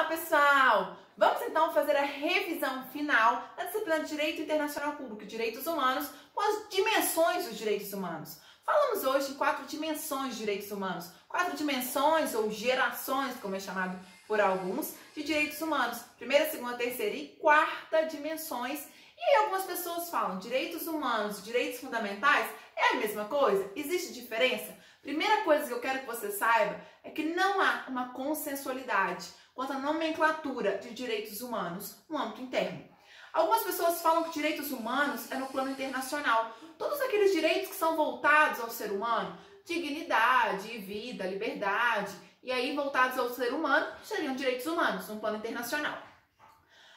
pessoal! Vamos então fazer a revisão final da disciplina de Direito Internacional Público e Direitos Humanos com as dimensões dos direitos humanos. Falamos hoje em 4 dimensões de direitos humanos, 4 dimensões ou gerações, como é chamado por alguns, de direitos humanos. Primeira, segunda, terceira e quarta dimensões. E aí algumas pessoas falam direitos humanos, direitos fundamentais, é a mesma coisa? Existe diferença? Primeira coisa que eu quero que você saiba é que não há uma consensualidade quanto à nomenclatura de direitos humanos no âmbito interno. Algumas pessoas falam que direitos humanos é no plano internacional. Todos aqueles direitos que são voltados ao ser humano, dignidade, vida, liberdade, e aí voltados ao ser humano, seriam direitos humanos no plano internacional.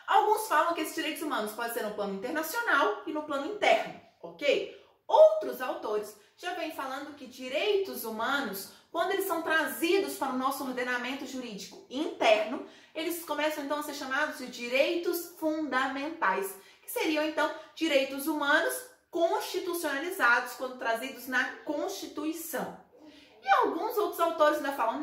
Alguns falam que esses direitos humanos podem ser no plano internacional e no plano interno, ok? Outros autores já vêm falando que direitos humanos, quando eles são trazidos para o nosso ordenamento jurídico interno, eles começam então a ser chamados de direitos fundamentais, que seriam então direitos humanos constitucionalizados quando trazidos na Constituição. E alguns outros autores ainda falam,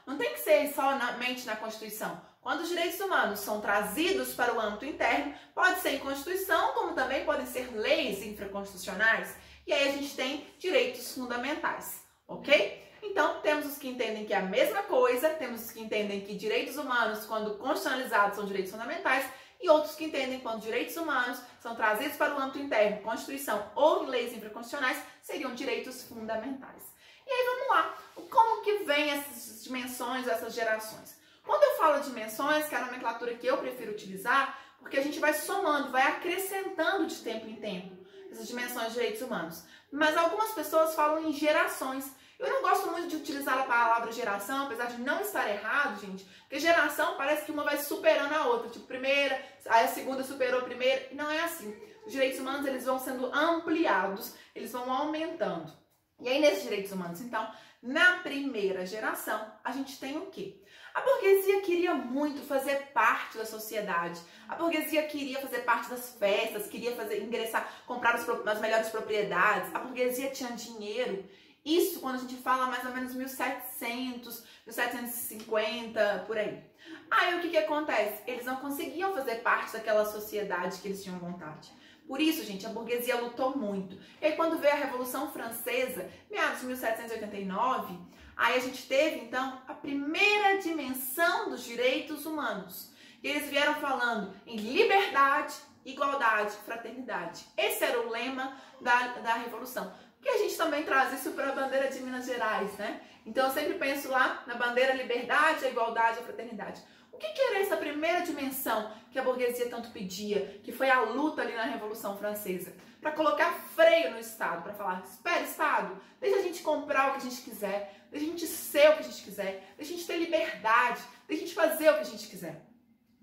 não tem que ser somente na Constituição. Quando os direitos humanos são trazidos para o âmbito interno, pode ser em Constituição, como também podem ser leis infraconstitucionais. E aí a gente tem direitos fundamentais, ok? Então, temos os que entendem que é a mesma coisa, temos os que entendem que direitos humanos, quando constitucionalizados, são direitos fundamentais, e outros que entendem que quando direitos humanos são trazidos para o âmbito interno, Constituição ou leis infraconstitucionais, seriam direitos fundamentais. E aí vamos lá, como que vem essas dimensões, essas gerações? Quando eu falo dimensões, que é a nomenclatura que eu prefiro utilizar, porque a gente vai somando, vai acrescentando de tempo em tempo essas dimensões de direitos humanos. Mas algumas pessoas falam em gerações. Eu não gosto muito de utilizar a palavra geração, apesar de não estar errado, gente, porque geração parece que uma vai superando a outra, tipo primeira, aí a segunda superou a primeira, e não é assim. Os direitos humanos, eles vão sendo ampliados, eles vão aumentando. E aí, nesses direitos humanos, então, na primeira geração, a gente tem o quê? A burguesia queria muito fazer parte da sociedade. A burguesia queria fazer parte das festas, queria ingressar, comprar as melhores propriedades. A burguesia tinha dinheiro. Isso quando a gente fala mais ou menos 1700, 1750, por aí. Aí o que acontece? Eles não conseguiam fazer parte daquela sociedade que eles tinham vontade. Por isso, gente, a burguesia lutou muito. E aí, quando veio a Revolução Francesa, meados de 1789, aí a gente teve, então, a primeira dimensão dos direitos humanos. E eles vieram falando em liberdade, igualdade, fraternidade. Esse era o lema da Revolução. Que a gente também traz isso para a bandeira de Minas Gerais, né? Então, eu sempre penso lá na bandeira liberdade, a igualdade, a fraternidade. O que era essa primeira dimensão que a burguesia tanto pedia, que foi a luta ali na Revolução Francesa? Para colocar freio no Estado, para falar, espera Estado, deixa a gente comprar o que a gente quiser, deixa a gente ser o que a gente quiser, deixa a gente ter liberdade, deixa a gente fazer o que a gente quiser.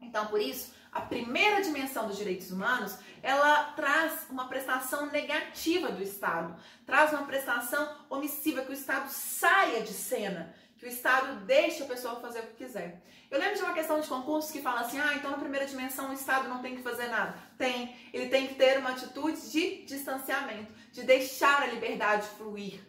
Então, por isso, a primeira dimensão dos direitos humanos, ela traz uma prestação negativa do Estado, traz uma prestação omissiva, que o Estado saia de cena, que o Estado deixe a pessoa fazer o que quiser. Eu lembro de uma questão de concurso que fala assim, então na primeira dimensão o Estado não tem que fazer nada. Tem, ele tem que ter uma atitude de distanciamento, de deixar a liberdade fluir.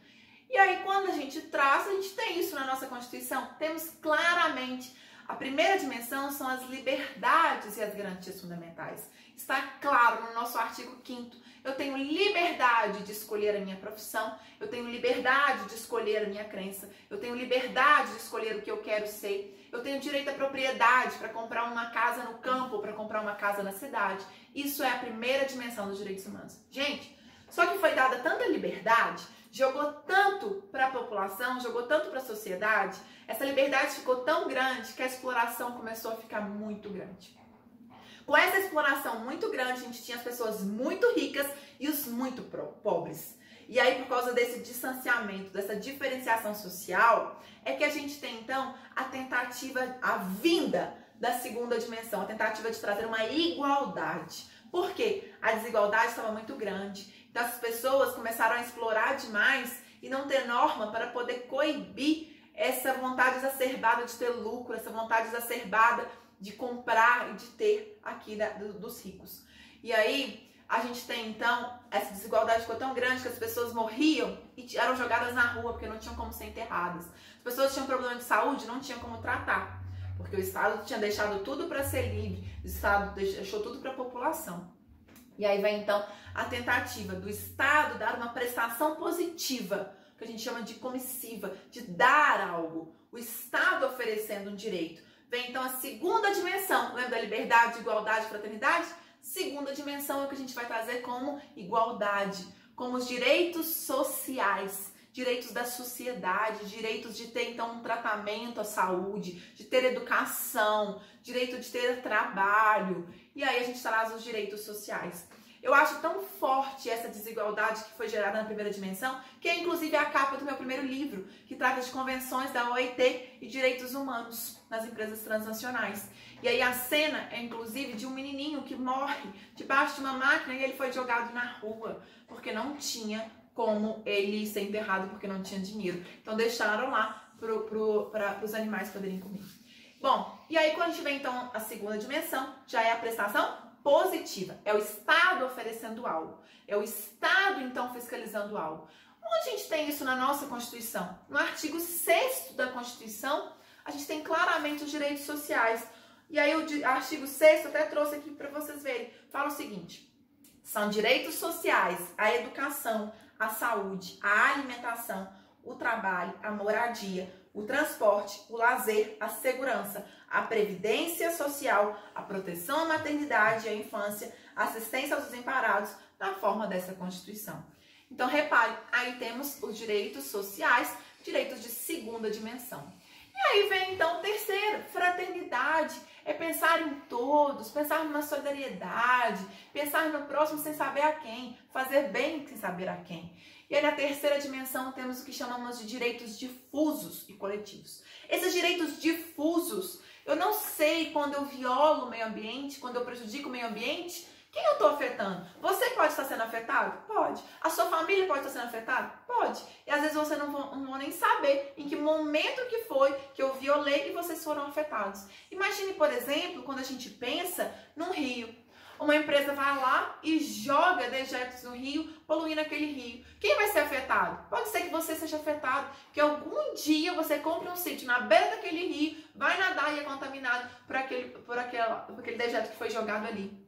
E aí quando a gente traz, a gente tem isso na nossa Constituição, temos claramente a primeira dimensão são as liberdades e as garantias fundamentais. Está claro no nosso artigo 5º. Eu tenho liberdade de escolher a minha profissão, eu tenho liberdade de escolher a minha crença, eu tenho liberdade de escolher o que eu quero ser, eu tenho direito à propriedade para comprar uma casa no campo ou para comprar uma casa na cidade. Isso é a primeira dimensão dos direitos humanos. Gente, só que foi dada tanta liberdade, jogou tanto para a população, jogou tanto para a sociedade, essa liberdade ficou tão grande que a exploração começou a ficar muito grande. Com essa exploração muito grande, a gente tinha as pessoas muito ricas e os muito pobres. E aí, por causa desse distanciamento, dessa diferenciação social, é que a gente tem, então, a tentativa, a vinda da segunda dimensão, a tentativa de trazer uma igualdade. Por quê? A desigualdade estava muito grande. Então, as pessoas começaram a explorar demais e não ter norma para poder coibir essa vontade exacerbada de ter lucro, essa vontade exacerbada de comprar e de ter aqui dos ricos. E aí, a gente tem, então, essa desigualdade ficou tão grande que as pessoas morriam e eram jogadas na rua porque não tinham como ser enterradas. As pessoas tinham problema de saúde, não tinham como tratar. porque o Estado tinha deixado tudo para ser livre, o Estado deixou tudo para a população. E aí vem então a tentativa do Estado dar uma prestação positiva, que a gente chama de comissiva, de dar algo, o Estado oferecendo um direito. Vem então a segunda dimensão, lembra da liberdade, igualdade, fraternidade? Segunda dimensão é o que a gente vai trazer como igualdade, como os direitos sociais, direitos da sociedade, direitos de ter então um tratamento à saúde, de ter educação, direito de ter trabalho. E aí a gente traz os direitos sociais. Eu acho tão forte essa desigualdade que foi gerada na primeira dimensão, que é inclusive a capa do meu primeiro livro, que trata de convenções da OIT e direitos humanos nas empresas transnacionais. E aí a cena é inclusive de um menininho que morre debaixo de uma máquina e ele foi jogado na rua, porque não tinha como ele ser enterrado, porque não tinha dinheiro. Então deixaram lá para os animais poderem comer. Bom, e aí quando a gente vê então a segunda dimensão, já é a prestação positiva, é o Estado oferecendo algo, é o Estado então fiscalizando algo. Onde a gente tem isso na nossa Constituição? No artigo 6º da Constituição, a gente tem claramente os direitos sociais. E aí o artigo 6º até trouxe aqui para vocês verem, fala o seguinte: são direitos sociais a educação, a saúde, a alimentação, o trabalho, a moradia, o transporte, o lazer, a segurança, a previdência social, a proteção à maternidade e à infância, a assistência aos desamparados, na forma dessa Constituição. Então, repare, aí temos os direitos sociais, direitos de segunda dimensão. E aí vem, então, terceiro, fraternidade. É pensar em todos, pensar numa solidariedade, pensar no próximo sem saber a quem, fazer bem sem saber a quem. E aí na terceira dimensão temos o que chamamos de direitos difusos e coletivos. Esses direitos difusos, eu não sei quando eu violo o meio ambiente, quando eu prejudico o meio ambiente, quem eu estou afetando? Você pode estar sendo afetado? Pode. A sua família pode estar sendo afetada? Pode. E às vezes você não vão nem saber em que momento que foi que eu violei e vocês foram afetados. Imagine, por exemplo, quando a gente pensa num rio. Uma empresa vai lá e joga dejetos no rio, poluindo aquele rio. Quem vai ser afetado? Pode ser que você seja afetado, que algum dia você compre um sítio na beira daquele rio, vai nadar e é contaminado por aquele dejeto que foi jogado ali.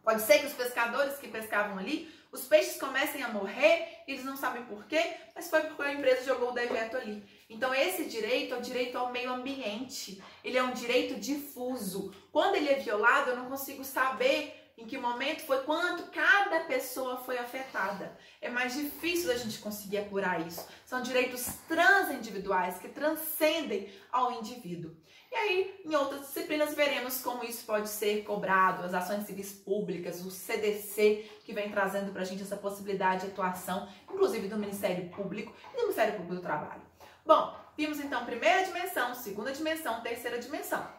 Pode ser que os pescadores que pescavam ali, os peixes comecem a morrer, eles não sabem por quê, mas foi porque a empresa jogou o dejeto ali. Então esse direito é o direito ao meio ambiente, ele é um direito difuso. Quando ele é violado, eu não consigo saber em que momento foi, quanto cada pessoa foi afetada. É mais difícil da gente conseguir apurar isso. São direitos transindividuais que transcendem ao indivíduo. E aí, em outras disciplinas, veremos como isso pode ser cobrado, as ações civis públicas, o CDC, que vem trazendo para a gente essa possibilidade de atuação, inclusive do Ministério Público e do Ministério Público do Trabalho. Bom, vimos então primeira dimensão, segunda dimensão, terceira dimensão.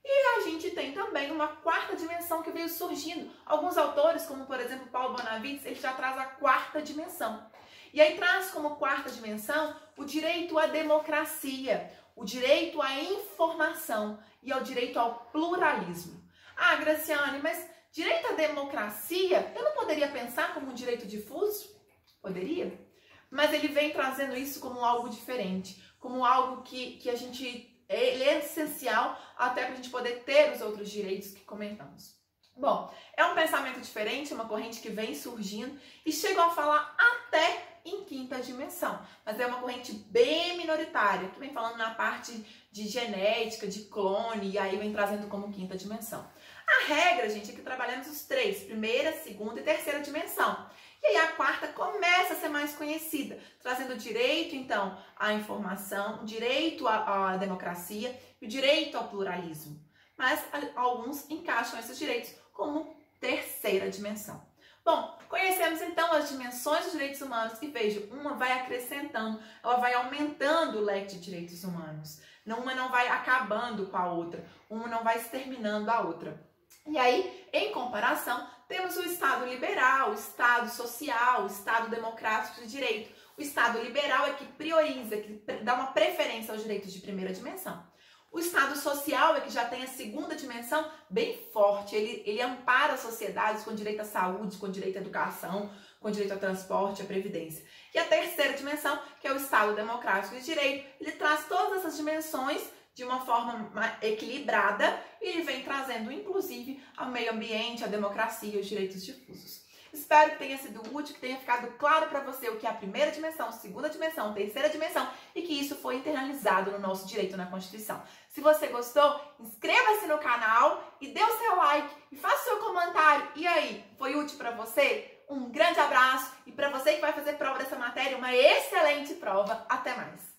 E a gente tem também uma quarta dimensão que veio surgindo. Alguns autores, como por exemplo Paulo Bonavides, ele já traz a quarta dimensão. E aí traz como quarta dimensão o direito à democracia, o direito à informação e ao direito ao pluralismo. Ah, Graciane, mas direito à democracia, eu não poderia pensar como um direito difuso? Poderia. Mas ele vem trazendo isso como algo diferente, como algo que a gente... ele é essencial até para a gente poder ter os outros direitos que comentamos. Bom, é um pensamento diferente, uma corrente que vem surgindo e chegou a falar até em quinta dimensão, mas é uma corrente bem minoritária, que vem falando na parte de genética, de clone, e aí vem trazendo como quinta dimensão. A regra, gente, é que trabalhamos os três, primeira, segunda e terceira dimensão. E aí a quarta começa a ser mais conhecida, trazendo direito, então, à informação, direito à democracia e o direito ao pluralismo. Mas alguns encaixam esses direitos como terceira dimensão. Bom, conhecemos então as dimensões dos direitos humanos e veja, uma vai acrescentando, ela vai aumentando o leque de direitos humanos. Uma não vai acabando com a outra, uma não vai exterminando a outra. E aí, em comparação, temos o Estado liberal, o Estado social, o Estado democrático de direito. O Estado liberal é que prioriza, que dá uma preferência aos direitos de primeira dimensão. O Estado social é que já tem a segunda dimensão bem forte. Ele ampara as sociedades com direito à saúde, com direito à educação, com direito ao transporte, à previdência. E a terceira dimensão, que é o Estado democrático de direito, ele traz todas essas dimensões de uma forma equilibrada, e ele vem trazendo, inclusive, ao meio ambiente, a democracia e os direitos difusos. Espero que tenha sido útil, que tenha ficado claro para você o que é a primeira dimensão, segunda dimensão, terceira dimensão e que isso foi internalizado no nosso direito na Constituição. Se você gostou, inscreva-se no canal e dê o seu like e faça o seu comentário. E aí, foi útil para você? Um grande abraço e para você que vai fazer prova dessa matéria, uma excelente prova. Até mais!